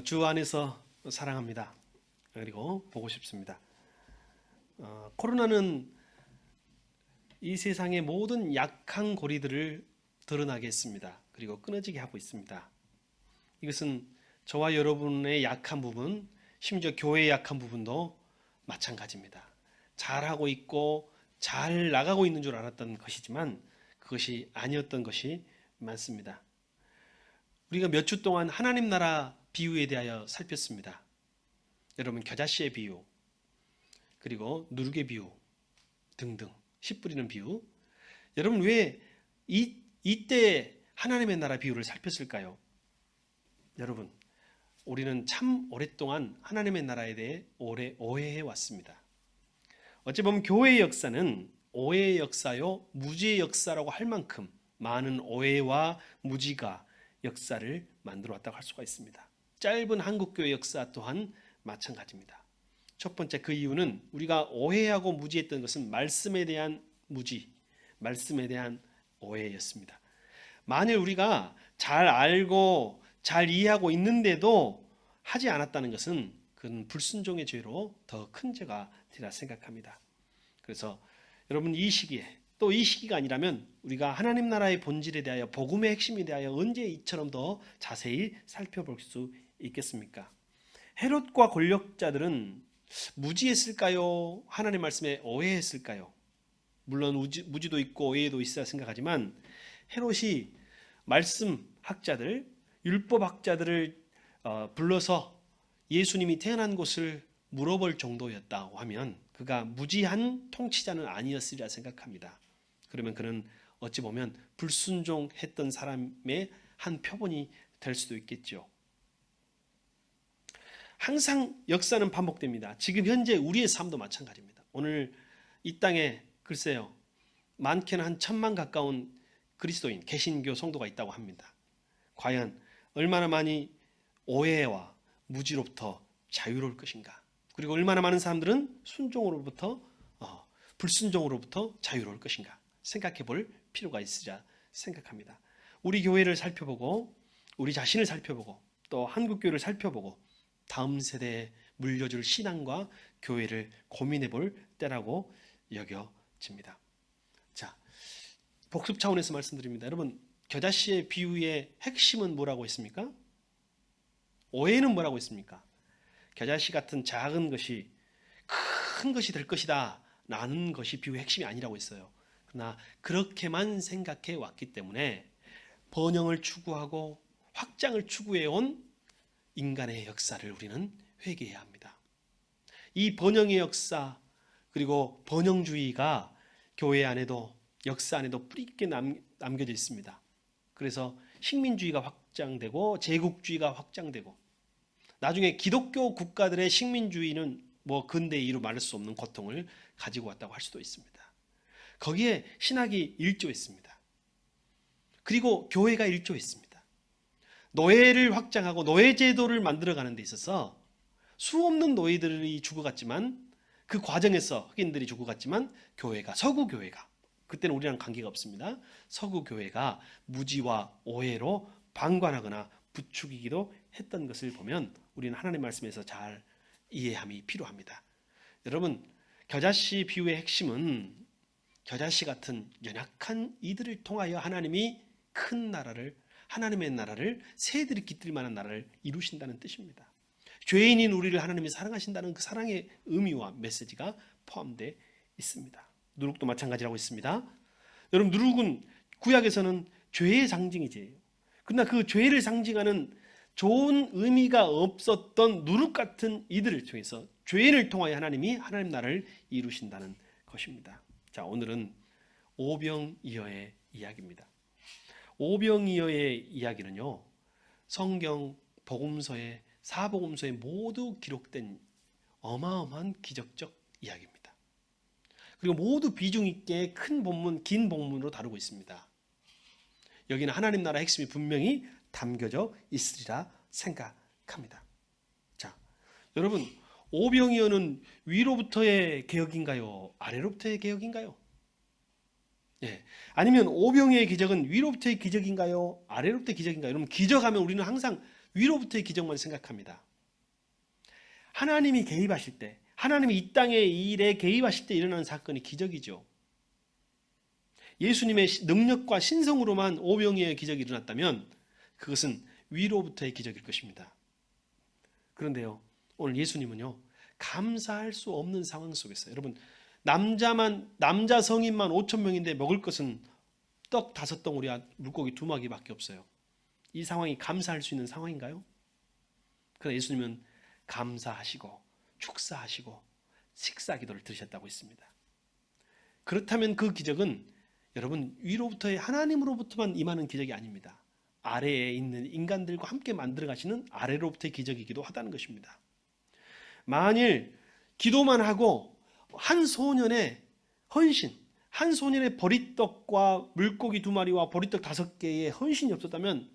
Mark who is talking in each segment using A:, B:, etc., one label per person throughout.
A: 주 안에서 사랑합니다. 그리고 보고 싶습니다. 코로나는 이 세상의 모든 약한 고리들을 드러나게 했습니다. 그리고 끊어지게 하고 있습니다. 이것은 저와 여러분의 약한 부분, 심지어 교회의 약한 부분도 마찬가지입니다. 잘하고 있고 잘 나가고 있는 줄 알았던 것이지만 그것이 아니었던 것이 많습니다. 우리가 몇 주 동안 하나님 나라 비유에 대하여 살폈습니다. 여러분, 겨자씨의 비유, 그리고 누룩의 비유 등등, 씨 뿌리는 비유. 여러분, 왜 이때 하나님의 나라 비유를 살폈을까요? 여러분, 우리는 참 오랫동안 하나님의 나라에 대해 오래 오해해 왔습니다. 어찌 보면 교회의 역사는 오해의 역사요, 무지의 역사라고 할 만큼 많은 오해와 무지가 역사를 만들어 왔다고 할 수가 있습니다. 짧은 한국교회 역사 또한 마찬가지입니다. 첫 번째, 그 이유는 우리가 오해하고 무지했던 것은 말씀에 대한 무지, 말씀에 대한 오해였습니다. 만일 우리가 잘 알고 잘 이해하고 있는데도 하지 않았다는 것은 그건 불순종의 죄로 더 큰 죄가 되리라 생각합니다. 그래서 여러분, 이 시기에, 또 이 시기가 아니라면 우리가 하나님 나라의 본질에 대하여, 복음의 핵심에 대하여 언제 이처럼 더 자세히 살펴볼 수 있겠습니까? 헤롯과 권력자들은 무지했을까요? 하나님 말씀에 오해했을까요? 물론 무지도 있고 오해도 있어야 생각하지만 헤롯이 말씀 학자들, 율법 학자들을 불러서 예수님이 태어난 곳을 물어볼 정도였다고 하면 그가 무지한 통치자는 아니었으리라 생각합니다. 그러면 그는 어찌 보면 불순종했던 사람의 한 표본이 될 수도 있겠죠. 항상 역사는 반복됩니다. 지금 현재 우리의 삶도 마찬가지입니다. 오늘 이 땅에 글쎄요, 많게는 한 1000만 가까운 그리스도인, 개신교 성도가 있다고 합니다. 과연 얼마나 많이 오해와 무지로부터 자유로울 것인가? 그리고 얼마나 많은 사람들은 순종으로부터 불순종으로부터 자유로울 것인가? 생각해 볼 필요가 있으리라 생각합니다. 우리 교회를 살펴보고 우리 자신을 살펴보고 또 한국교회를 살펴보고 다음 세대에 물려줄 신앙과 교회를 고민해 볼 때라고 여겨집니다. 자, 복습 차원에서 말씀드립니다. 여러분, 겨자씨의 비유의 핵심은 뭐라고 했습니까? 오해는 뭐라고 했습니까? 겨자씨 같은 작은 것이 큰 것이 될 것이다 라는 것이 비유의 핵심이 아니라고 했어요. 그러나 그렇게만 생각해 왔기 때문에 번영을 추구하고 확장을 추구해온 인간의 역사를 우리는 회개해야 합니다. 이 번영의 역사, 그리고 번영주의가 교회 안에도, 역사 안에도 뿌리 있게 남겨져 있습니다. 그래서 식민주의가 확장되고 제국주의가 확장되고, 나중에 기독교 국가들의 식민주의는 근대에 이루 말할 수 없는 고통을 가지고 왔다고 할 수도 있습니다. 거기에 신학이 일조했습니다. 그리고 교회가 일조했습니다. 노예를 확장하고 노예제도를 만들어가는 데 있어서 수없는 노예들이 죽어갔지만, 그 과정에서 흑인들이 죽어갔지만 교회가, 서구교회가, 그때는 우리랑 관계가 없습니다. 서구교회가 무지와 오해로 방관하거나 부추기기도 했던 것을 보면 우리는 하나님 말씀에서 잘 이해함이 필요합니다. 여러분, 겨자씨 비유의 핵심은 겨자씨 같은 연약한 이들을 통하여 하나님이 큰 나라를, 하나님의 나라를, 새들이 깃들 만한 나라를 이루신다는 뜻입니다. 죄인인 우리를 하나님이 사랑하신다는 그 사랑의 의미와 메시지가 포함되어 있습니다. 누룩도 마찬가지라고 있습니다. 여러분, 누룩은 구약에서는 죄의 상징이지. 그러나 그 죄를 상징하는 좋은 의미가 없었던 누룩 같은 이들을 통해서, 죄인을 통하여 하나님이 하나님 나라를 이루신다는 것입니다. 자, 오늘은 오병이어의 이야기입니다. 오병이어의 이야기는요, 성경 복음서에, 사복음서에 모두 기록된 어마어마한 기적적 이야기입니다. 그리고 모두 비중 있게 큰 본문, 긴 본문으로 다루고 있습니다. 여기는 하나님 나라 핵심이 분명히 담겨져 있으리라 생각합니다. 자, 여러분, 오병이어는 위로부터의 개혁인가요? 아래로부터의 개혁인가요? 아니면 오병이어의 기적은 위로부터의 기적인가요? 아래로부터의 기적인가요? 여러분, 기적하면 우리는 항상 위로부터의 기적만 생각합니다. 하나님이 개입하실 때, 하나님이 이 땅의 일에 개입하실 때 일어나는 사건이 기적이죠. 예수님의 능력과 신성으로만 오병이어의 기적이 일어났다면 그것은 위로부터의 기적일 것입니다. 그런데요, 오늘 예수님은요, 감사할 수 없는 상황 속에서, 여러분, 남자 성인만 5,000명인데 먹을 것은 떡 5덩어리와 물고기 2마리밖에 없어요. 이 상황이 감사할 수 있는 상황인가요? 그러나 예수님은 감사하시고 축사하시고 식사 기도를 드리셨다고 했습니다. 그렇다면 그 기적은 여러분 위로부터의 하나님으로부터만 임하는 기적이 아닙니다. 아래에 있는 인간들과 함께 만들어 가시는 아래로부터의 기적이기도 하다는 것입니다. 만일 기도만 하고 한 소년의 헌신, 한 소년의 보리떡과 물고기 2마리와 보리떡 5개의 헌신이 없었다면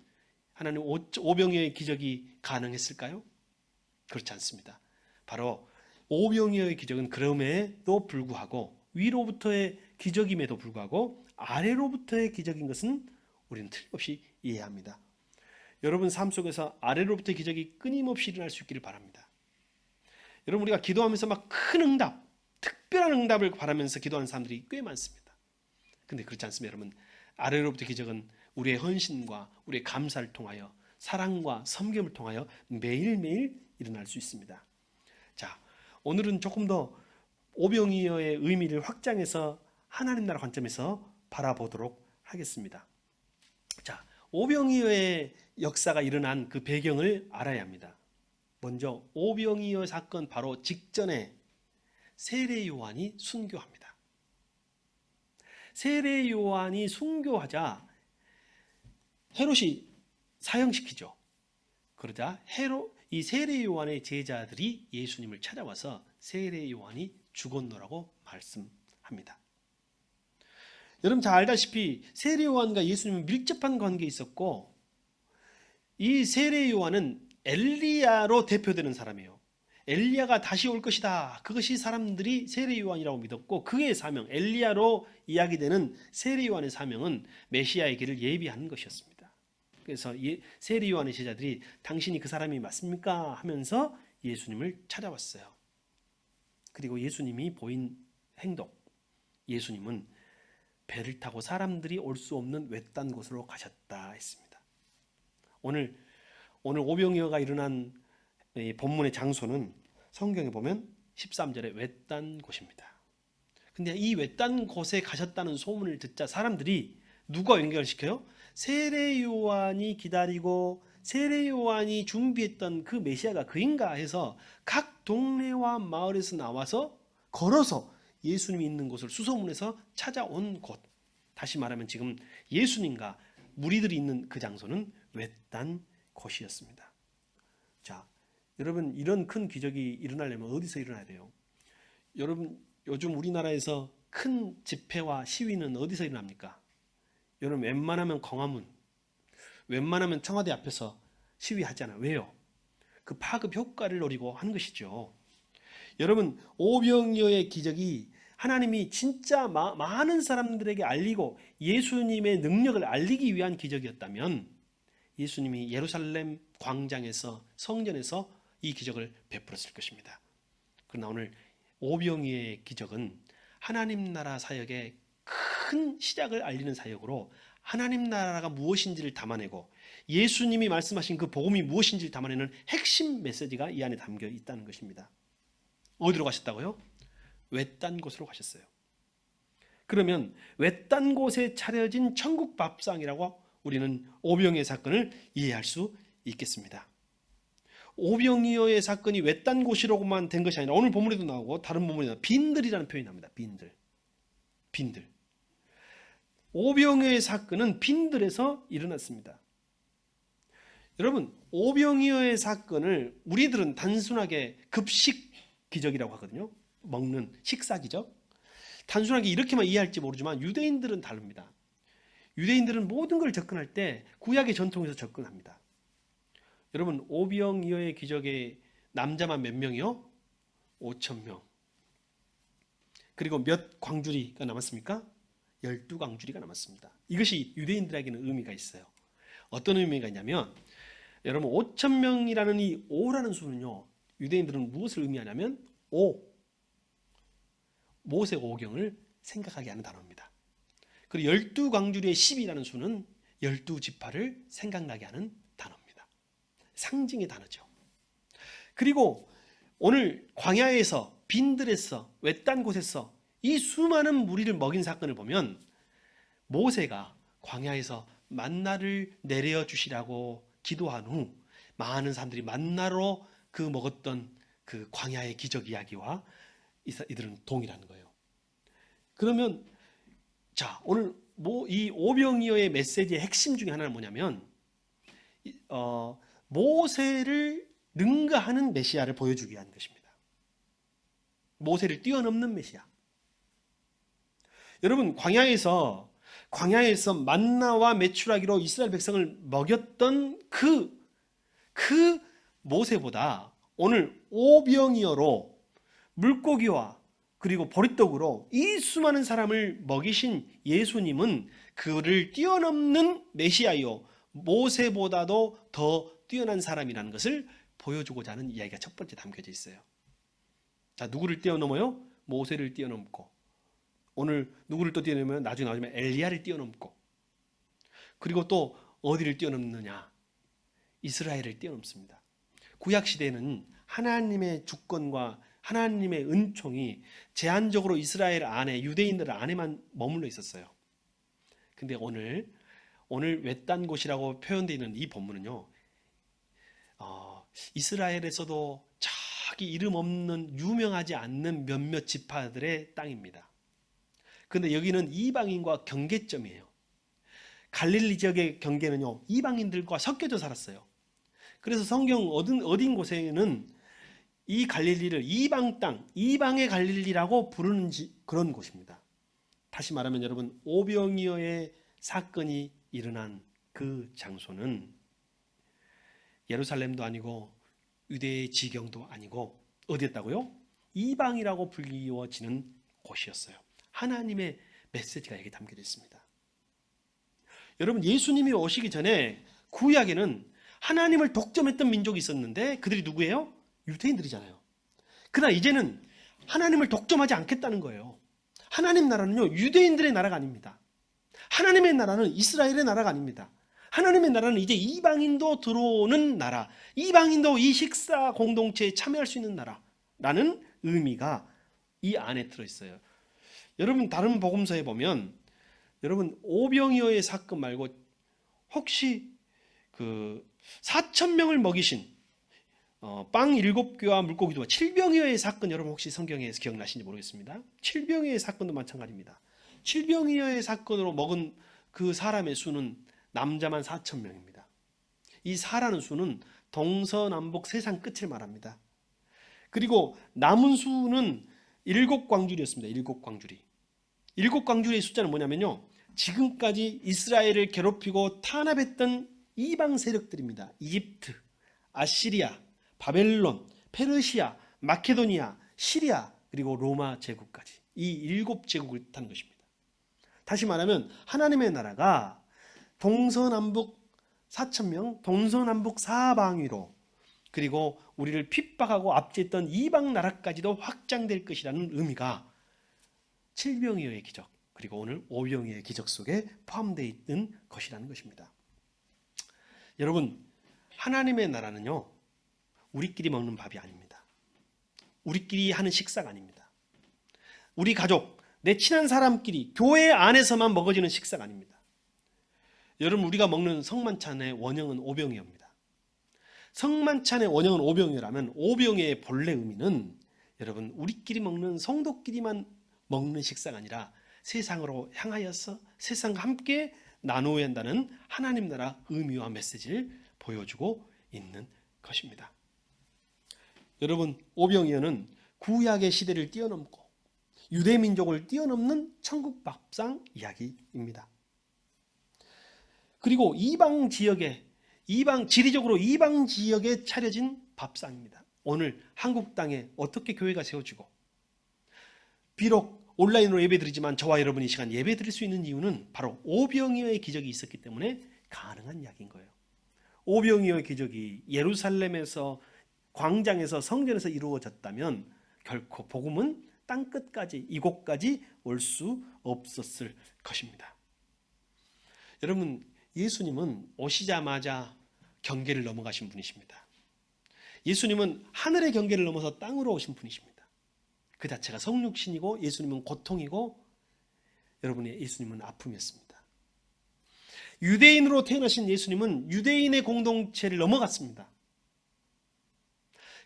A: 하나님 오병이어의 기적이 가능했을까요? 그렇지 않습니다. 바로 오병이어의 기적은 그럼에도 불구하고 위로부터의 기적임에도 불구하고 아래로부터의 기적인 것은 우리는 틀림없이 이해합니다. 여러분 삶 속에서 아래로부터의 기적이 끊임없이 일어날 수 있기를 바랍니다. 여러분 우리가 기도하면서 막 큰 응답, 특별한 응답을 바라면서 기도하는 사람들이 꽤 많습니다. 근데 그렇지 않습니다. 여러분 아래로부터의 기적은 우리의 헌신과 우리의 감사를 통하여 사랑과 섬김을 통하여 매일매일 일어날 수 있습니다. 자, 오늘은 조금 더 오병이어의 의미를 확장해서 하나님 나라 관점에서 바라보도록 하겠습니다. 자, 오병이어의 역사가 일어난 그 배경을 알아야 합니다. 먼저 오병이어 사건 바로 직전에 세례 요한이 순교합니다. 세례 요한이 순교하자 헤롯이 사형시키죠. 그러자 이 세례 요한의 제자들이 예수님을 찾아와서 세례 요한이 죽었노라고 말씀합니다. 여러분 잘 알다시피 세례 요한과 예수님은 밀접한 관계에 있었고 이 세례 요한은 엘리야로 대표되는 사람이에요. 엘리야가 다시 올 것이다. 그것이 사람들이 세례 요한이라고 믿었고 그의 사명, 엘리야로 이야기되는 세례 요한의 사명은 메시아의 길을 예비하는 것이었습니다. 그래서 세례 요한의 제자들이 당신이 그 사람이 맞습니까? 하면서 예수님을 찾아왔어요. 그리고 예수님이 보인 행동, 예수님은 배를 타고 사람들이 올 수 없는 외딴 곳으로 가셨다 했습니다. 오늘 오병이어가 일어난 본문의 장소는 성경에 보면 13절에 외딴 곳입니다. 근데 이 외딴 곳에 가셨다는 소문을 듣자 사람들이 누가 연결시켜요? 세례 요한이 기다리고 세례 요한이 준비했던 그 메시아가 그인가 해서 각 동네와 마을에서 나와서 걸어서 예수님이 있는 곳을 수소문해서 찾아온 곳. 다시 말하면 지금 예수님과 무리들이 있는 그 장소는 외딴 곳이었습니다. 자, 여러분 이런 큰 기적이 일어나려면 어디서 일어나야 돼요? 여러분 요즘 우리나라에서 큰 집회와 시위는 어디서 일어납니까? 여러분 웬만하면 광화문, 웬만하면 청와대 앞에서 시위하잖아요. 왜요? 그 파급 효과를 노리고 한 것이죠. 여러분 오병이어의 기적이 하나님이 진짜 많은 사람들에게 알리고 예수님의 능력을 알리기 위한 기적이었다면 예수님이 예루살렘 광장에서 성전에서 이 기적을 베풀었을 것입니다. 그러나 오늘 오병이어의 기적은 하나님 나라 사역의 큰 시작을 알리는 사역으로 하나님 나라가 무엇인지를 담아내고 예수님이 말씀하신 그 복음이 무엇인지를 담아내는 핵심 메시지가 이 안에 담겨 있다는 것입니다. 어디로 가셨다고요? 외딴 곳으로 가셨어요. 그러면 외딴 곳에 차려진 천국 밥상이라고 우리는 오병이어 사건을 이해할 수 있겠습니다. 오병이어의 사건이 외딴 곳이로만 된 것이 아니라 오늘 본문에도 나오고 다른 본문에도 나오고 빈들이라는 표현이 나옵니다. 빈들. 오병이어의 사건은 빈들에서 일어났습니다. 여러분 오병이어의 사건을 우리들은 단순하게 급식 기적이라고 하거든요. 먹는 식사 기적. 단순하게 이렇게만 이해할지 모르지만 유대인들은 다릅니다. 유대인들은 모든 걸 접근할 때 구약의 전통에서 접근합니다. 여러분 오병이어의 기적의 남자만 몇 명이요? 5,000명. 그리고 몇 광주리가 남았습니까? 12광주리가 남았습니다. 이것이 유대인들에게는 의미가 있어요. 어떤 의미가 있냐면 여러분 5천 명이라는 이 5라는 수는요, 유대인들은 무엇을 의미하냐면 5, 모세가 오경을 생각하게 하는 단어입니다. 그리고 12광주리의 10이라는 수는 12지파를 생각나게 하는 단어입니다. 상징의 단어죠. 그리고 오늘 광야에서, 빈들에서, 외딴 곳에서 이 수많은 무리를 먹인 사건을 보면 모세가 광야에서 만나를 내려 주시라고 기도한 후 많은 사람들이 만나로 그 먹었던 그 광야의 기적 이야기와 이들은 동일한 거예요. 그러면 자, 오늘 이 오병이어의 메시지의 핵심 중에 하나는 뭐냐면 모세를 능가하는 메시아를 보여주기 위한 것입니다. 모세를 뛰어넘는 메시아. 여러분 광야에서 만나와 메추라기로 이스라엘 백성을 먹였던 그 모세보다 오늘 오병이어로 물고기와 그리고 보리떡으로 이 수많은 사람을 먹이신 예수님은 그를 뛰어넘는 메시아요, 모세보다도 더 뛰어난 사람이라는 것을 보여주고자 하는 이야기가 첫 번째 담겨져 있어요. 자, 누구를 뛰어넘어요? 모세를 뛰어넘고, 오늘 누구를 또 뛰어넘으면 나중에 나오지만 엘리야를 뛰어넘고, 그리고 또 어디를 뛰어넘느냐? 이스라엘을 뛰어넘습니다. 구약 시대에는 하나님의 주권과 하나님의 은총이 제한적으로 이스라엘 안에, 유대인들 안에만 머물러 있었어요. 근데 오늘 외딴 곳이라고 표현되어 있는 이 본문은요, 이스라엘에서도 자기 이름 없는, 유명하지 않는 몇몇 지파들의 땅입니다. 근데 여기는 이방인과 경계점이에요. 갈릴리 지역의 경계는요, 이방인들과 섞여져 살았어요. 그래서 성경 어딘 곳에는 이 갈릴리를 이방 땅, 이방의 갈릴리라고 부르는 그런 곳입니다. 다시 말하면 여러분, 오병이어의 사건이 일어난 그 장소는 예루살렘도 아니고 유대의 지경도 아니고 어디였다고요? 이방이라고 불리워지는 곳이었어요. 하나님의 메시지가 여기 담겨져 있습니다. 여러분, 예수님이 오시기 전에 구약에는 하나님을 독점했던 민족이 있었는데 그들이 누구예요? 유대인들이잖아요. 그러나 이제는 하나님을 독점하지 않겠다는 거예요. 하나님 나라는요, 유대인들의 나라가 아닙니다. 하나님의 나라는 이스라엘의 나라가 아닙니다. 하나님의 나라는 이제 이방인도 들어오는 나라, 이방인도 이 식사 공동체에 참여할 수 있는 나라라는 의미가 이 안에 들어있어요. 여러분, 다른 복음서에 보면 여러분, 오병이어의 사건 말고 혹시 그 4,000명을 먹이신 빵 7개와 물고기 2와 칠병이어의 사건, 여러분 혹시 성경에서 기억나시는지 모르겠습니다. 칠병이어의 사건도 마찬가지입니다. 칠병이어의 사건으로 먹은 그 사람의 수는 남자만 4,000명입니다. 이 4라는 수는 동서남북 세상 끝을 말합니다. 그리고 남은 수는 7광주리였습니다. 7광주리. 7광주리의 숫자는 뭐냐면요, 지금까지 이스라엘을 괴롭히고 탄압했던 이방 세력들입니다. 이집트, 아시리아, 바벨론, 페르시아, 마케도니아, 시리아, 그리고 로마 제국까지 이 7제국을 뜻하는 것입니다. 다시 말하면 하나님의 나라가 동서남북 4,000명, 동서남북 사방위로, 그리고 우리를 핍박하고 압제했던 이방 나라까지도 확장될 것이라는 의미가 칠병이어의 기적, 그리고 오늘 오병이어의 기적 속에 포함되어 있는 것이라는 것입니다. 여러분, 하나님의 나라는요, 우리끼리 먹는 밥이 아닙니다. 우리끼리 하는 식사가 아닙니다. 우리 가족, 내 친한 사람끼리 교회 안에서만 먹어지는 식사가 아닙니다. 여러분, 우리가 먹는 성만찬의 원형은 오병이어입니다. 성만찬의 원형은 오병이어라면 오병이어의 본래 의미는 여러분, 우리끼리 먹는 성도끼리만 먹는 식사가 아니라 세상으로 향하여서 세상과 함께 나누어야 한다는 하나님 나라 의미와 메시지를 보여주고 있는 것입니다. 여러분, 오병이어는 구약의 시대를 뛰어넘고 유대민족을 뛰어넘는 천국 밥상 이야기입니다. 그리고 지리적으로 이방 지역에 차려진 밥상입니다. 오늘 한국 땅에 어떻게 교회가 세워지고, 비록 온라인으로 예배드리지만 저와 여러분이 이 시간 예배드릴 수 있는 이유는 바로 오병이어의 기적이 있었기 때문에 가능한 이야기인 거예요. 오병이어의 기적이 예루살렘에서 광장에서 성전에서 이루어졌다면 결코 복음은 땅끝까지 이곳까지 올 수 없었을 것입니다. 여러분, 예수님은 오시자마자 경계를 넘어가신 분이십니다. 예수님은 하늘의 경계를 넘어서 땅으로 오신 분이십니다. 그 자체가 성육신이고 예수님은 고통이고 여러분의 예수님은 아픔이었습니다. 유대인으로 태어나신 예수님은 유대인의 공동체를 넘어갔습니다.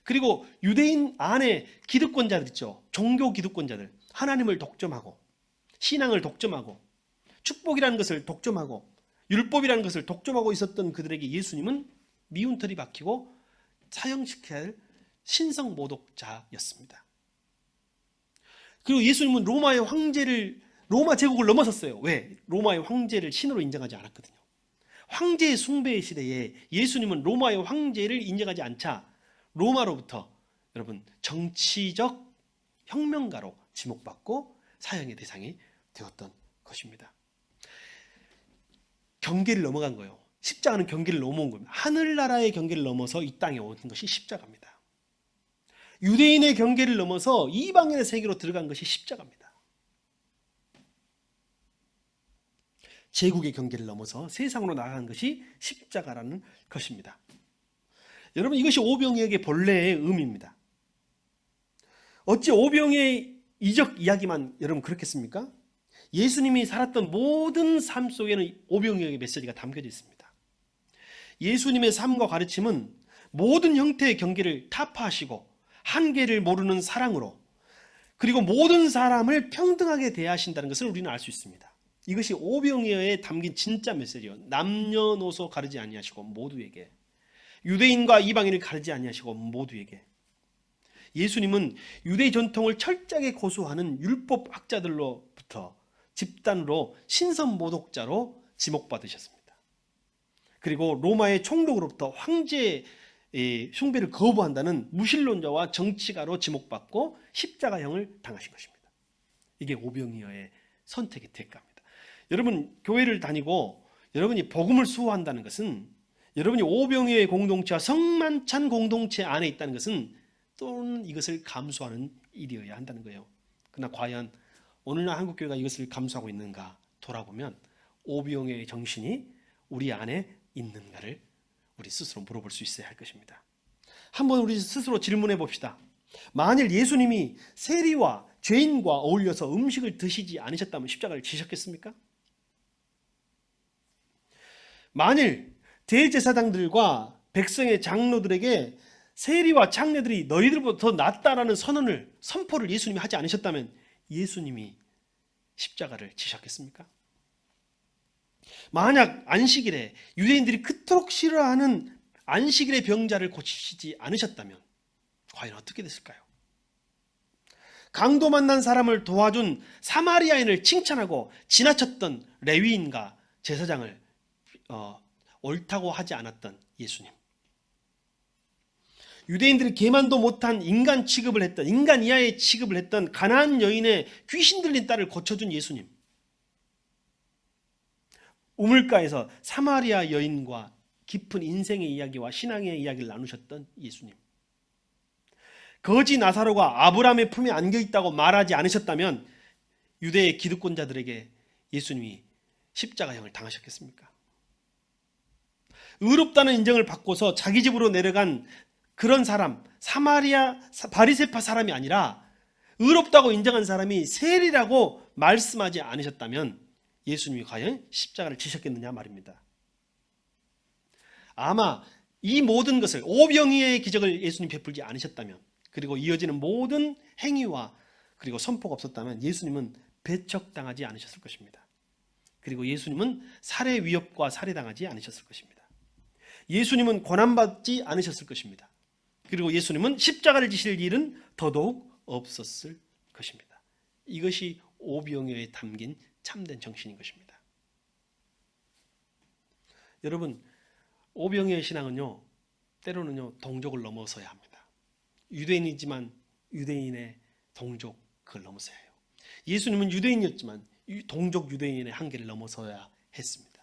A: 그리고 유대인 안에 기득권자들 있죠. 종교 기득권자들, 하나님을 독점하고 신앙을 독점하고 축복이라는 것을 독점하고 율법이라는 것을 독점하고 있었던 그들에게 예수님은 미운 털이 박히고 사형시켜야 할 신성 모독자였습니다. 그리고 예수님은 로마 제국을 넘어섰어요. 왜? 로마의 황제를 신으로 인정하지 않았거든요. 황제의 숭배 시대에 예수님은 로마의 황제를 인정하지 않자 로마로부터 여러분 정치적 혁명가로 지목받고 사형의 대상이 되었던 것입니다. 경계를 넘어간 거예요. 십자가는 경계를 넘어온 겁니다. 하늘나라의 경계를 넘어서 이 땅에 오는 것이 십자가입니다. 유대인의 경계를 넘어서 이방인의 세계로 들어간 것이 십자가입니다. 제국의 경계를 넘어서 세상으로 나아간 것이 십자가라는 것입니다. 여러분, 이것이 오병이어의 본래의 의미입니다. 어찌 오병이어의 이적 이야기만 여러분 그렇겠습니까? 예수님이 살았던 모든 삶 속에는 오병이어의 메시지가 담겨져 있습니다. 예수님의 삶과 가르침은 모든 형태의 경계를 타파하시고 한계를 모르는 사랑으로 그리고 모든 사람을 평등하게 대하신다는 것을 우리는 알 수 있습니다. 이것이 오병이어에 담긴 진짜 메시지예요. 남녀노소 가르지 아니하시고 모두에게, 유대인과 이방인을 가르지 아니하시고 모두에게. 예수님은 유대 전통을 철저하게 고수하는 율법학자들로부터 집단으로 신선 모독자로 지목받으셨습니다. 그리고 로마의 총독으로부터 황제의 숭배를 거부한다는 무신론자와 정치가로 지목받고 십자가형을 당하신 것입니다. 이게 오병이어의 선택의 대가입니다. 여러분, 교회를 다니고 여러분이 복음을 수호한다는 것은, 여러분이 오병이어의 공동체와 성만찬 공동체 안에 있다는 것은 또는 이것을 감수하는 일이어야 한다는 거예요. 그러나 과연 오늘날 한국교회가 이것을 감수하고 있는가 돌아보면 오병이어의 정신이 우리 안에 있는가를 우리 스스로 물어볼 수 있어야 할 것입니다. 한번 우리 스스로 질문해 봅시다. 만일 예수님이 세리와 죄인과 어울려서 음식을 드시지 않으셨다면 십자가를 지셨겠습니까? 만일 대제사장들과 백성의 장로들에게 세리와 장녀들이 너희들보다 더 낫다라는 선포를 예수님이 하지 않으셨다면 예수님이 십자가를 지셨겠습니까? 만약 안식일에 유대인들이 그토록 싫어하는 안식일의 병자를 고치시지 않으셨다면 과연 어떻게 됐을까요? 강도 만난 사람을 도와준 사마리아인을 칭찬하고 지나쳤던 레위인과 제사장을 옳다고 하지 않았던 예수님, 유대인들이 계만도 못한 인간 취급을 했던, 인간 이하의 취급을 했던 가나안 여인의 귀신 들린 딸을 고쳐준 예수님, 우물가에서 사마리아 여인과 깊은 인생의 이야기와 신앙의 이야기를 나누셨던 예수님, 거지 나사로가 아브라함의 품에 안겨있다고 말하지 않으셨다면 유대의 기득권자들에게 예수님이 십자가형을 당하셨겠습니까? 의롭다는 인정을 받고서 자기 집으로 내려간 그런 사람, 사마리아 바리새파 사람이 아니라 의롭다고 인정한 사람이 세리라고 말씀하지 않으셨다면 예수님이 과연 십자가를 지셨겠느냐 말입니다. 아마 이 모든 것을, 오병이어의 기적을 예수님 베풀지 않으셨다면, 그리고 이어지는 모든 행위와 그리고 선포가 없었다면 예수님은 배척당하지 않으셨을 것입니다. 그리고 예수님은 살해 위협과 살해당하지 않으셨을 것입니다. 예수님은 고난받지 않으셨을 것입니다. 그리고 예수님은 십자가를 지실 일은 더더욱 없었을 것입니다. 이것이 오병이어에 담긴 참된 정신인 것입니다. 여러분, 오병이어의 신앙은요, 때로는요 동족을 넘어서야 합니다. 유대인이지만 유대인의 동족, 그걸 넘어서야 해요. 예수님은 유대인이었지만 동족 유대인의 한계를 넘어서야 했습니다.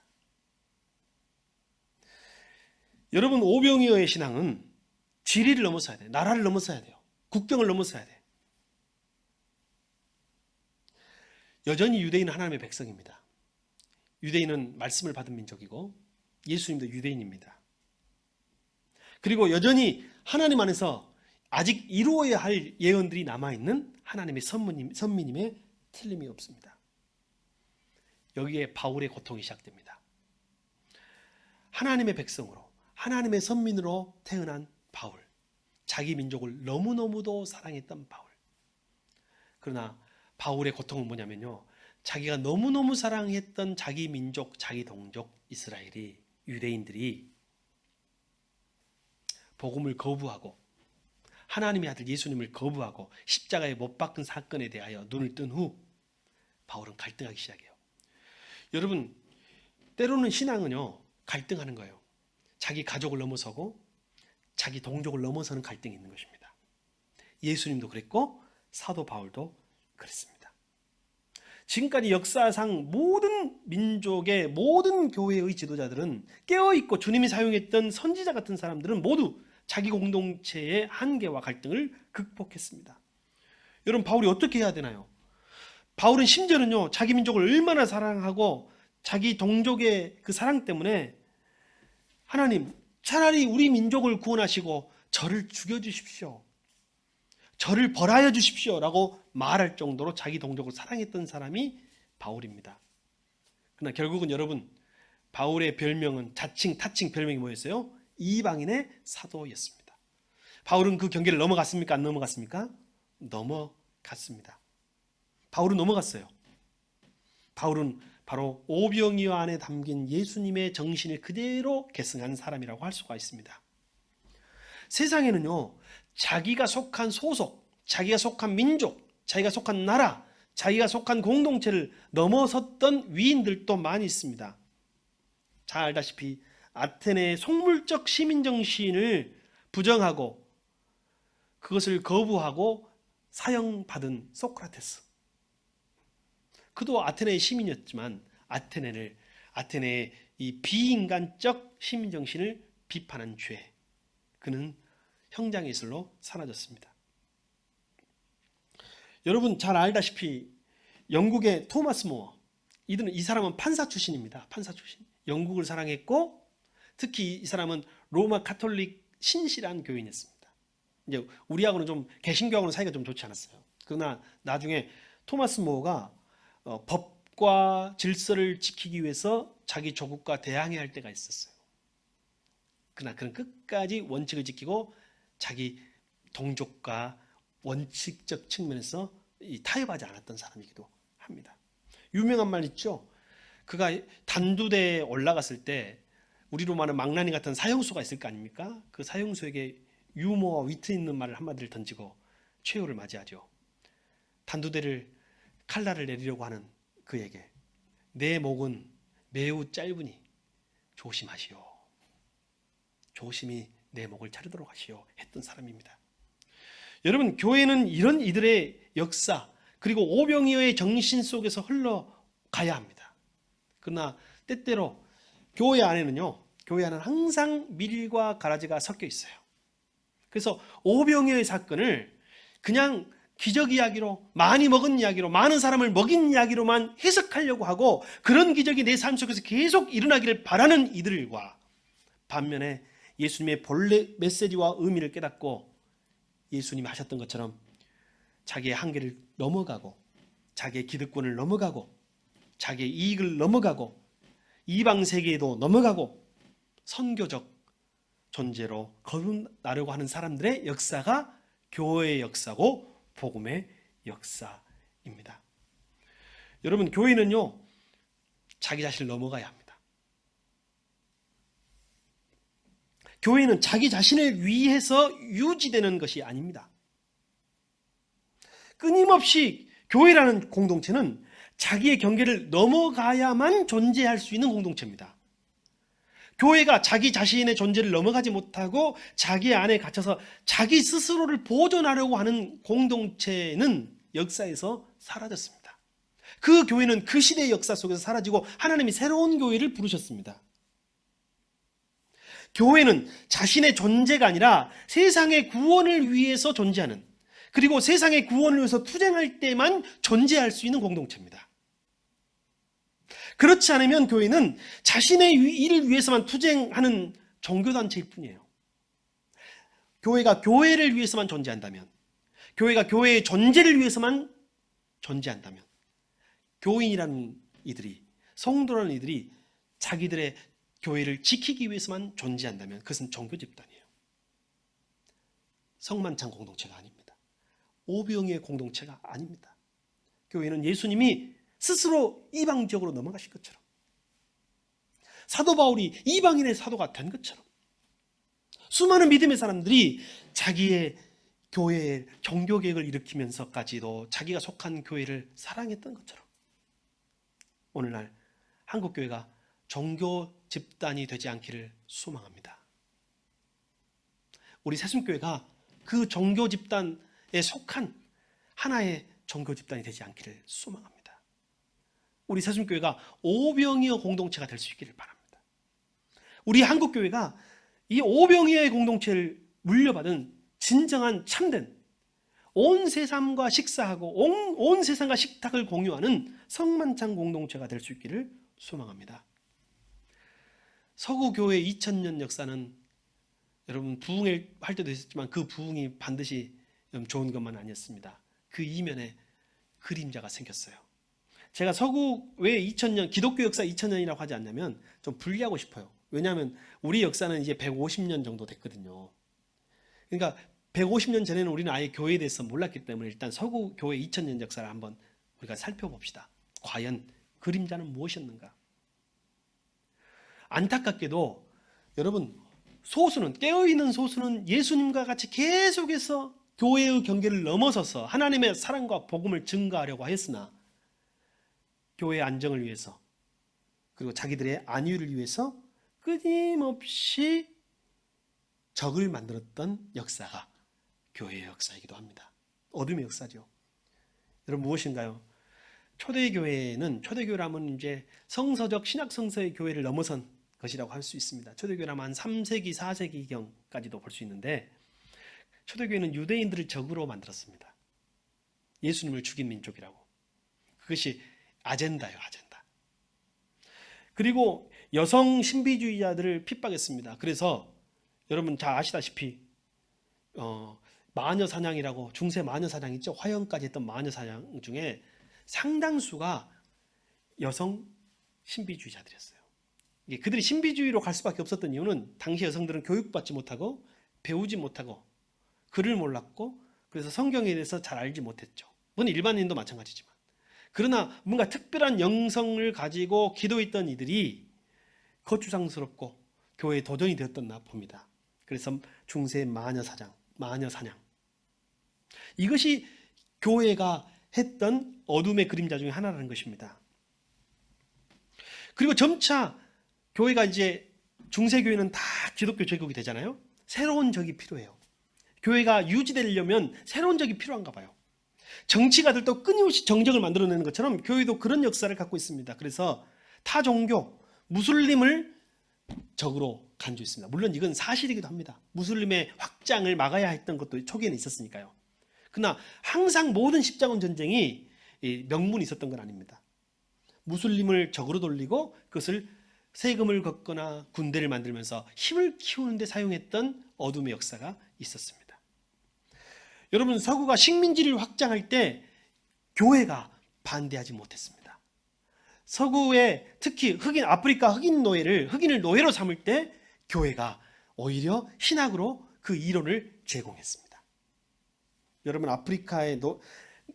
A: 여러분, 오병이어의 신앙은 지리를 넘어서야 돼요. 나라를 넘어서야 돼요. 국경을 넘어서야 돼요. 여전히 유대인은 하나님의 백성입니다. 유대인은 말씀을 받은 민족이고 예수님도 유대인입니다. 그리고 여전히 하나님 안에서 아직 이루어야 할 예언들이 남아있는 하나님의 선민임에 틀림이 없습니다. 여기에 바울의 고통이 시작됩니다. 하나님의 백성으로, 하나님의 선민으로 태어난 바울, 자기 민족을 너무너무도 사랑했던 바울. 그러나 바울의 고통은 뭐냐면요, 자기가 너무너무 사랑했던 자기 민족, 자기 동족 이스라엘이, 유대인들이 복음을 거부하고 하나님의 아들 예수님을 거부하고 십자가에 못 박은 사건에 대하여 눈을 뜬 후 바울은 갈등하기 시작해요. 여러분, 때로는 신앙은요, 갈등하는 거예요. 자기 가족을 넘어서고 자기 동족을 넘어서는 갈등이 있는 것입니다. 예수님도 그랬고 사도 바울도 그랬습니다. 지금까지 역사상 모든 민족의 모든 교회의 지도자들은 깨어있고 주님이 사용했던 선지자 같은 사람들은 모두 자기 공동체의 한계와 갈등을 극복했습니다. 여러분, 바울이 어떻게 해야 되나요? 바울은 심지어는요, 자기 민족을 얼마나 사랑하고 자기 동족의 그 사랑 때문에 하나님, 차라리 우리 민족을 구원하시고 저를 죽여주십시오, 저를 벌하여 주십시오 라고 말할 정도로 자기 동족을 사랑했던 사람이 바울입니다. 그러나 결국은 여러분, 바울의 별명은 자칭 타칭 별명이 뭐였어요? 이방인의 사도였습니다. 바울은 그 경계를 넘어갔습니까? 안 넘어갔습니까? 넘어갔습니다. 바울은 넘어갔어요. 바울은 바로 오병이어 안에 담긴 예수님의 정신을 그대로 계승한 사람이라고 할 수가 있습니다. 세상에는요, 자기가 속한 소속, 자기가 속한 민족, 자기가 속한 나라, 자기가 속한 공동체를 넘어섰던 위인들도 많이 있습니다. 잘 알다시피 아테네의 속물적 시민정신을 부정하고 그것을 거부하고 사형받은 소크라테스. 그도 아테네의 시민이었지만 아테네의 이 비인간적 시민정신을 비판한 죄, 그는 형장의슬로 사라졌습니다. 여러분 잘 알다시피 영국의 토마스 모어, 이 사람은 판사 출신입니다. 판사 출신. 영국을 사랑했고 특히 이 사람은 로마 카톨릭 신실한 교인이었습니다. 이제 우리하고는 좀 개신교하고는 사이가 좀 좋지 않았어요. 그러나 나중에 토마스 모어가 법과 질서를 지키기 위해서 자기 조국과 대항해야 할 때가 있었어요. 그러나 그는 끝까지 원칙을 지키고 자기 동족과 원칙적 측면에서 타협하지 않았던 사람이기도 합니다. 유명한 말 있죠. 그가 단두대에 올라갔을 때 우리로 말하는 망나니 같은 사형수가 있을 거 아닙니까? 그 사형수에게 유머와 위트 있는 말을 한마디를 던지고 최후를 맞이하죠. 단두대를 칼날을 내리려고 하는 그에게 내 목은 매우 짧으니 조심하시오, 조심히 내 목을 자르도록 하시오 했던 사람입니다. 여러분, 교회는 이런 이들의 역사 그리고 오병이어의 정신 속에서 흘러가야 합니다. 그러나 때때로 교회 안에는 항상 밀과 가라지가 섞여 있어요. 그래서 오병이어의 사건을 그냥 기적 이야기로, 많이 먹은 이야기로, 많은 사람을 먹인 이야기로만 해석하려고 하고 그런 기적이 내 삶 속에서 계속 일어나기를 바라는 이들과 반면에 예수님의 본래 메시지와 의미를 깨닫고 예수님이 하셨던 것처럼 자기의 한계를 넘어가고 자기의 기득권을 넘어가고 자기의 이익을 넘어가고 이방 세계에도 넘어가고 선교적 존재로 거듭나려고 하는 사람들의 역사가 교회의 역사고 복음의 역사입니다. 여러분, 교회는요, 자기 자신을 넘어가야 합니다. 교회는 자기 자신을 위해서 유지되는 것이 아닙니다. 끊임없이 교회라는 공동체는 자기의 경계를 넘어가야만 존재할 수 있는 공동체입니다. 교회가 자기 자신의 존재를 넘어가지 못하고 자기 안에 갇혀서 자기 스스로를 보존하려고 하는 공동체는 역사에서 사라졌습니다. 그 교회는 그 시대의 역사 속에서 사라지고 하나님이 새로운 교회를 부르셨습니다. 교회는 자신의 존재가 아니라 세상의 구원을 위해서 존재하는, 그리고 세상의 구원을 위해서 투쟁할 때만 존재할 수 있는 공동체입니다. 그렇지 않으면 교회는 자신의 일을 위해서만 투쟁하는 종교단체일 뿐이에요. 교회가 교회를 위해서만 존재한다면, 교회가 교회의 존재를 위해서만 존재한다면, 교인이라는 이들이, 성도라는 이들이 자기들의 교회를 지키기 위해서만 존재한다면 그것은 종교 집단이에요. 성만찬 공동체가 아닙니다. 오병이의 공동체가 아닙니다. 교회는 예수님이 스스로 이방 지역으로 넘어가신 것처럼, 사도 바울이 이방인의 사도가 된 것처럼, 수많은 믿음의 사람들이 자기의 교회의 종교개혁을 일으키면서까지도 자기가 속한 교회를 사랑했던 것처럼, 오늘날 한국교회가 종교 집단이 되지 않기를 소망합니다. 우리 새순교회가 그 종교 집단에 속한 하나의 종교 집단이 되지 않기를 소망합니다. 우리 새순교회가 오병이어 공동체가 될 수 있기를 바랍니다. 우리 한국교회가 이 오병이어의 공동체를 물려받은 진정한 참된, 온 세상과 식사하고 온 세상과 식탁을 공유하는 성만찬 공동체가 될 수 있기를 소망합니다. 서구교회 2000년 역사는 여러분 부흥할 때도 있었지만 그 부흥이 반드시 좋은 것만 아니었습니다. 그 이면에 그림자가 생겼어요. 제가 서구교회 2000년, 기독교 역사 2000년이라고 하지 않냐면 좀 분리하고 싶어요. 왜냐하면 우리 역사는 이제 150년 정도 됐거든요. 그러니까 150년 전에는 우리는 아예 교회에 대해서 몰랐기 때문에 일단 서구교회 2000년 역사를 한번 우리가 살펴봅시다. 과연 그림자는 무엇이었는가? 안타깝게도 여러분, 소수는, 깨어있는 소수는 예수님과 같이 계속해서 교회의 경계를 넘어서서 하나님의 사랑과 복음을 증거하려고 했으나 교회의 안정을 위해서, 그리고 자기들의 안위를 위해서 끊임없이 적을 만들었던 역사가 교회의 역사이기도 합니다. 어둠의 역사죠. 여러분, 무엇인가요? 초대교회라면 이제 성서적 신약 성서의 교회를 넘어선 것이라고 할 수 있습니다. 초대교회라면 한 3세기, 4세기경까지도 볼 수 있는데, 초대교회는 유대인들을 적으로 만들었습니다. 예수님을 죽인 민족이라고. 그것이 아젠다예요, 아젠다. 그리고 여성 신비주의자들을 핍박했습니다. 그래서 여러분 다 아시다시피 마녀 사냥이라고, 중세 마녀 사냥 있죠? 화형까지 했던 마녀 사냥 중에 상당수가 여성 신비주의자들이었어요. 그들이 신비주의로 갈 수밖에 없었던 이유는 당시 여성들은 교육받지 못하고 배우지 못하고 글을 몰랐고, 그래서 성경에 대해서 잘 알지 못했죠. 물론 일반인도 마찬가지지만. 그러나 뭔가 특별한 영성을 가지고 기도했던 이들이 거추장스럽고 교회의 도전이 되었던 봅니다. 그래서 중세 마녀 사냥. 이것이 교회가 했던 어둠의 그림자 중에 하나라는 것입니다. 그리고 점차 교회가 이제, 중세교회는 다 기독교 제국이 되잖아요. 새로운 적이 필요해요. 교회가 유지되려면 새로운 적이 필요한가 봐요. 정치가들도 끊임없이 정적을 만들어내는 것처럼 교회도 그런 역사를 갖고 있습니다. 그래서 타 종교, 무슬림을 적으로 간주했습니다. 물론 이건 사실이기도 합니다. 무슬림의 확장을 막아야 했던 것도 초기에는 있었으니까요. 그러나 항상 모든 십자군 전쟁이 명분이 있었던 건 아닙니다. 무슬림을 적으로 돌리고 그것을 세금을 걷거나 군대를 만들면서 힘을 키우는 데 사용했던 어둠의 역사가 있었습니다. 여러분, 서구가 식민지를 확장할 때 교회가 반대하지 못했습니다. 서구의 특히 아프리카 흑인을 노예로 삼을 때 교회가 오히려 신학으로 그 이론을 제공했습니다. 여러분, 아프리카의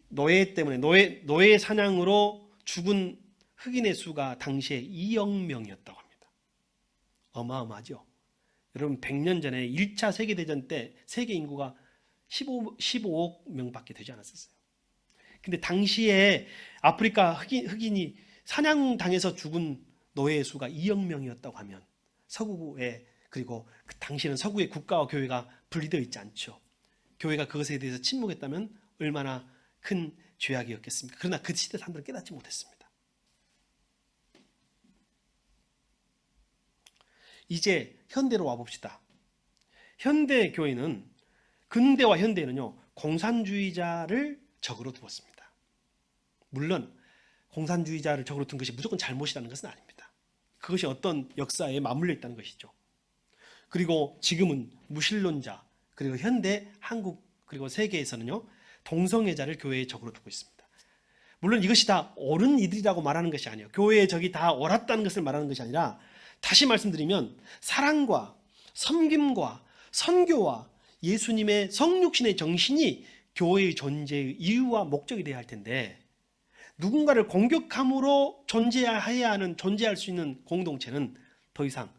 A: 노예 때문에 노예 사냥으로 죽은 흑인의 수가 당시에 2억 명이었다고 합니다. 어마어마하죠. 여러분, 100년 전에 1차 세계대전 때 세계 인구가 15억 명밖에 되지 않았었어요. 근데 당시에 아프리카 흑인이 사냥당해서 죽은 노예의 수가 2억 명이었다고 하면, 서구에, 그리고 그 당시에는 서구의 국가와 교회가 분리되어 있지 않죠. 교회가 그것에 대해서 침묵했다면 얼마나 큰 죄악이었겠습니까? 그러나 그 시대 사람들은 깨닫지 못했습니다. 이제 현대로 와봅시다. 현대 교회는, 근대와 현대는요, 공산주의자를 적으로 두었습니다. 물론 공산주의자를 적으로 둔 것이 무조건 잘못이라는 것은 아닙니다. 그것이 어떤 역사에 맞물려 있다는 것이죠. 그리고 지금은 무신론자, 그리고 현대 한국 그리고 세계에서는요, 동성애자를 교회의 적으로 두고 있습니다. 물론 이것이 다 옳은 이들이라고 말하는 것이 아니에요. 교회의 적이 다 옳았다는 것을 말하는 것이 아니라, 다시 말씀드리면 사랑과 섬김과 선교와 예수님의 성육신의 정신이 교회의 존재의 이유와 목적이 되어야 할 텐데, 누군가를 공격함으로 존재할 수 있는 공동체는 더 이상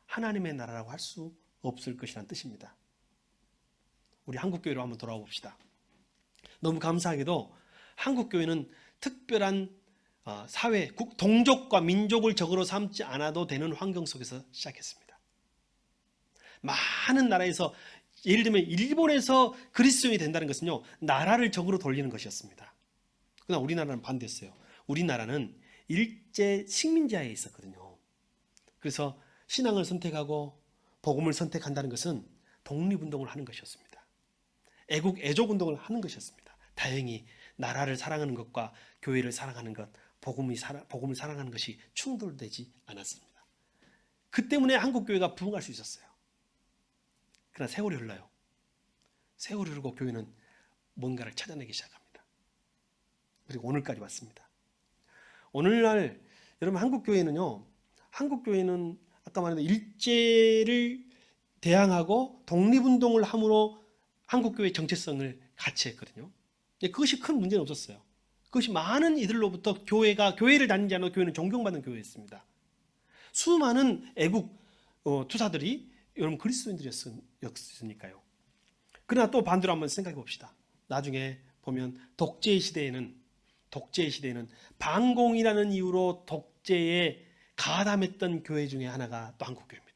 A: 하나님의 나라라고 할 수 없을 것이라는 뜻입니다. 우리 한국교회로 한번 돌아와 봅시다. 너무 감사하게도 한국교회는 특별한 사회, 동족과 민족을 적으로 삼지 않아도 되는 환경 속에서 시작했습니다. 많은 나라에서, 예를 들면 일본에서 그리스도인이 된다는 것은요, 나라를 적으로 돌리는 것이었습니다. 그러나 우리나라는 반대였어요. 우리나라는 일제 식민지하에 있었거든요. 그래서 신앙을 선택하고 복음을 선택한다는 것은 독립운동을 하는 것이었습니다. 애족운동을 하는 것이었습니다. 다행히 나라를 사랑하는 것과 교회를 사랑하는 것, 복음을 사랑하는 것이 충돌되지 않았습니다. 그 때문에 한국교회가 부흥할 수 있었어요. 그러나 세월이 흘러요. 세월이 흐르고 교회는 뭔가를 찾아내기 시작합니다. 그리고 오늘까지 왔습니다. 오늘날 여러분, 한국교회는 아까 말한 일제를 대항하고 독립운동을 함으로 한국교회의 정체성을 가치했거든요. 그것이 큰 문제는 없었어요. 그것이 많은 이들로부터 교회를 다니지 않아도 교회는 존경받는 교회였습니다. 수많은 애국 투사들이 여러분 그리스도인들이었으니까요. 그러나 또 반대로 한번 생각해 봅시다. 나중에 보면 독재 시대에는 반공이라는 이유로 독재에 가담했던 교회 중에 하나가 또 한국교회입니다.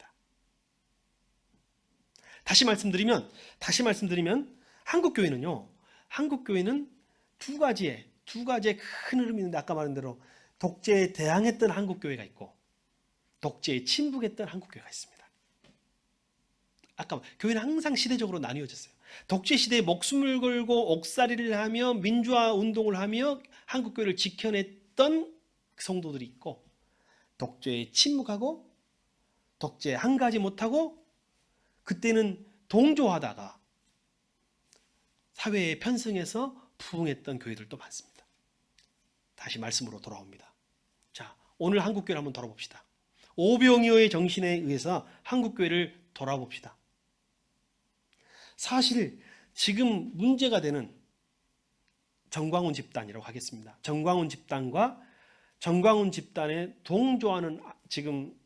A: 다시 말씀드리면 한국교회는 두 가지의 큰 흐름이 있는데, 아까 말한 대로 독재에 대항했던 한국교회가 있고 독재에 침묵했던 한국교회가 있습니다. 아까 교회는 항상 시대적으로 나뉘어졌어요. 독재 시대에 목숨을 걸고 옥살이를 하며 민주화 운동을 하며 한국교회를 지켜냈던 성도들이 있고, 독재에 침묵하고 독재에 한가지 못하고 그때는 동조하다가 사회에 편승해서 부흥했던 교회들도 많습니다. 다시 말씀으로 돌아옵니다. 자, 오늘 한국교회를 한번 돌아봅시다. 오병이어의 정신에 의해서 한국교회를 돌아봅시다. 사실 지금 문제가 되는 정광훈 집단이라고 하겠습니다. 정광훈 집단과 정광훈 집단에 동조하는 지금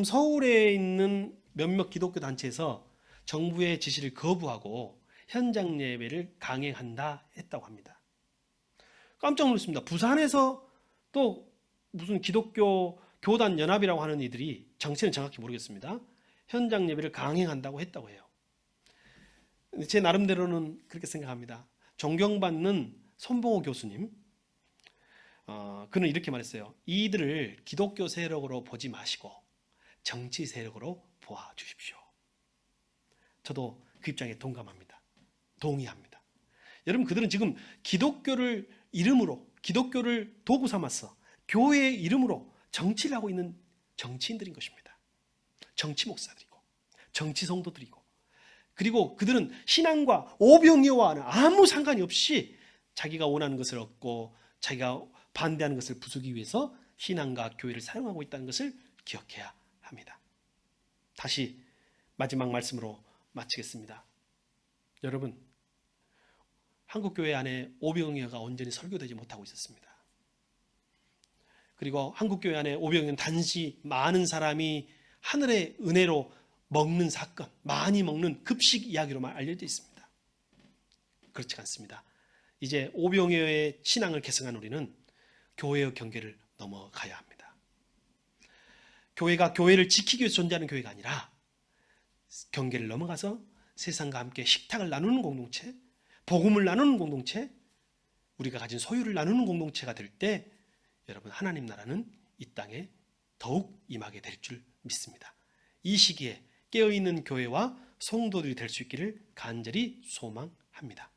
A: 서울에 있는 몇몇 기독교 단체에서 정부의 지시를 거부하고 현장 예배를 강행한다 했다고 합니다. 깜짝 놀랐습니다. 부산에서 또 무슨 기독교 교단 연합이라고 하는 이들이, 정체는 정확히 모르겠습니다, 현장 예배를 강행한다고 했다고 해요. 제 나름대로는 그렇게 생각합니다. 존경받는 손봉호 교수님, 그는 이렇게 말했어요. 이들을 기독교 세력으로 보지 마시고 정치 세력으로 보아 주십시오. 저도 그 입장에 동감합니다. 동의합니다. 여러분, 그들은 지금 기독교를 도구 삼아서 교회의 이름으로 정치를 하고 있는 정치인들인 것입니다. 정치 목사들이고 정치 성도들이고, 그리고 그들은 신앙과 오병이어와는 아무 상관이 없이 자기가 원하는 것을 얻고 자기가 반대하는 것을 부수기 위해서 신앙과 교회를 사용하고 있다는 것을 기억해야 합니다. 다시 마지막 말씀으로 마치겠습니다. 여러분, 한국교회 안에 오병이어가 온전히 설교되지 못하고 있었습니다. 그리고 한국교회 안에 오병이어는 단지 많은 사람이 하늘의 은혜로 먹는 사건, 많이 먹는 급식 이야기로만 알려져 있습니다. 그렇지 않습니다. 이제 오병이어의 신앙을 계승한 우리는 교회의 경계를 넘어가야 합니다. 교회가 교회를 지키기 위해서 존재하는 교회가 아니라 경계를 넘어가서 세상과 함께 식탁을 나누는 공동체, 복음을 나누는 공동체, 우리가 가진 소유를 나누는 공동체가 될 때 여러분, 하나님 나라는 이 땅에 더욱 임하게 될 줄 믿습니다. 이 시기에 깨어있는 교회와 성도들이 될 수 있기를 간절히 소망합니다.